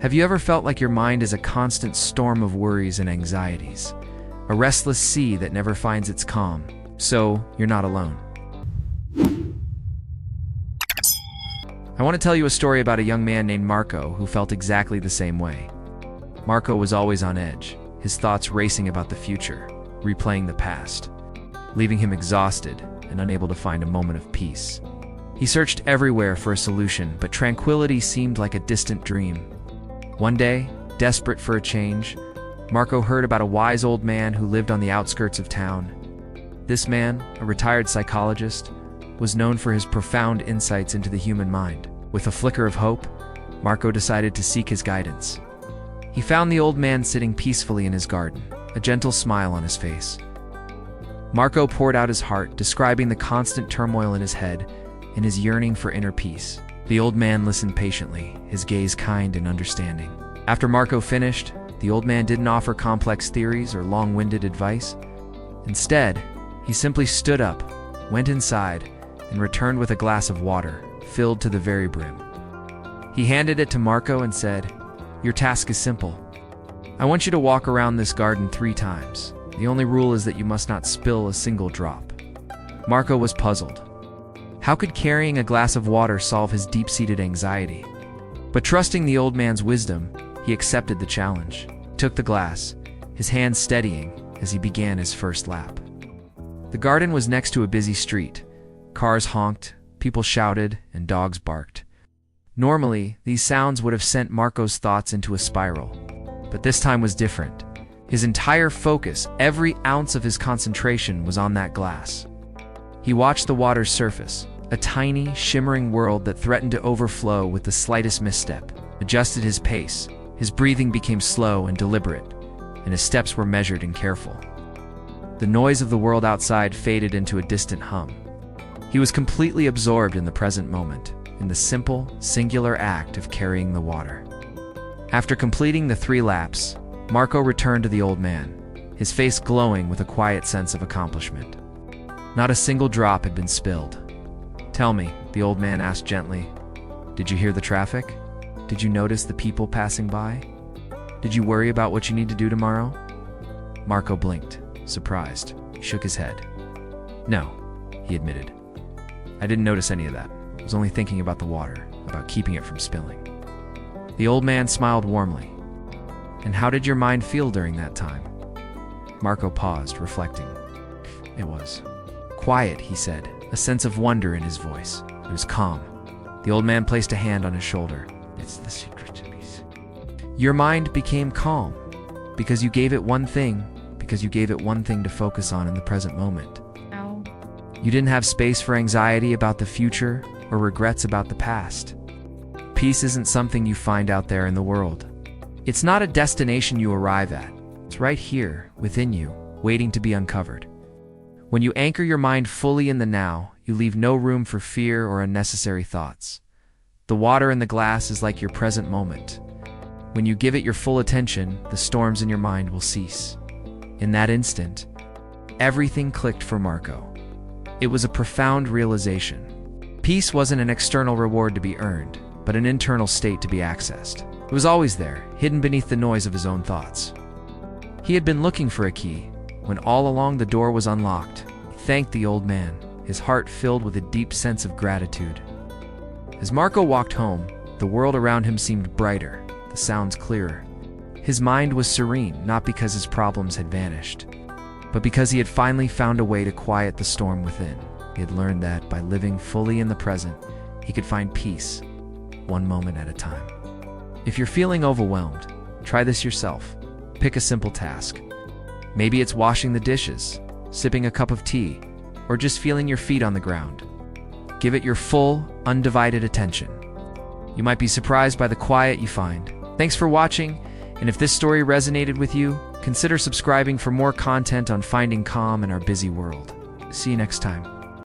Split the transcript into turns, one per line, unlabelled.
Have you ever felt like your mind is a constant storm of worries and anxieties? A restless sea that never finds its calm? So, you're not alone. I want to tell you a story about a young man named Marco who felt exactly the same way. Marco was always on edge, his thoughts racing about the future, replaying the past, leaving him exhausted and unable to find a moment of peace. He searched everywhere for a solution, but tranquility seemed like a distant dream. One day, desperate for a change, Marco heard about a wise old man who lived on the outskirts of town. This man, a retired psychologist, was known for his profound insights into the human mind. With a flicker of hope, Marco decided to seek his guidance. He found the old man sitting peacefully in his garden, a gentle smile on his face. Marco poured out his heart, describing the constant turmoil in his head and his yearning for inner peace. The old man listened patiently, his gaze kind and understanding. After Marco finished, the old man didn't offer complex theories or long-winded advice. Instead, he simply stood up, went inside, and returned with a glass of water, filled to the very brim. He handed it to Marco and said, "Your task is simple. I want you to walk around this garden 3 times. The only rule is that you must not spill a single drop." Marco was puzzled. How could carrying a glass of water solve his deep-seated anxiety? But trusting the old man's wisdom, he accepted the challenge. He took the glass, his hands steadying as he began his first lap. The garden was next to a busy street. Cars honked, people shouted, and dogs barked. Normally, these sounds would have sent Marco's thoughts into a spiral. But this time was different. His entire focus, every ounce of his concentration, was on that glass. He watched the water's surface, a tiny, shimmering world that threatened to overflow with the slightest misstep. Adjusted his pace, his breathing became slow and deliberate, and his steps were measured and careful. The noise of the world outside faded into a distant hum. He was completely absorbed in the present moment, in the simple, singular act of carrying the water. After completing the 3 laps, Marco returned to the old man, his face glowing with a quiet sense of accomplishment. Not a single drop had been spilled. "Tell me," the old man asked gently, "did you hear the traffic? Did you notice the people passing by? Did you worry about what you need to do tomorrow?" Marco blinked, surprised. He shook his head. "No," he admitted. "I didn't notice any of that. I was only thinking about the water, about keeping it from spilling." The old man smiled warmly. "And how did your mind feel during that time?" Marco paused, reflecting. "It was quiet," he said, a sense of wonder in his voice. It was calm. The old man placed a hand on his shoulder. "It's the secret to peace. Your mind became calm because you gave it one thing to focus on in the present moment.
Ow.
You didn't have space for anxiety about the future or regrets about the past. Peace isn't something you find out there in the world. It's not a destination you arrive at. It's right here, within you, waiting to be uncovered. When you anchor your mind fully in the now, you leave no room for fear or unnecessary thoughts. The water in the glass is like your present moment. When you give it your full attention, the storms in your mind will cease." In that instant, everything clicked for Marco. It was a profound realization. Peace wasn't an external reward to be earned, but an internal state to be accessed. It was always there, hidden beneath the noise of his own thoughts. He had been looking for a key, when all along the door was unlocked. He thanked the old man, his heart filled with a deep sense of gratitude. As Marco walked home, the world around him seemed brighter, the sounds clearer. His mind was serene, not because his problems had vanished, but because he had finally found a way to quiet the storm within. He had learned that by living fully in the present, he could find peace, one moment at a time. If you're feeling overwhelmed, try this yourself. Pick a simple task. Maybe it's washing the dishes, sipping a cup of tea, or just feeling your feet on the ground. Give it your full, undivided attention. You might be surprised by the quiet you find. Thanks for watching, and if this story resonated with you, consider subscribing for more content on finding calm in our busy world. See you next time.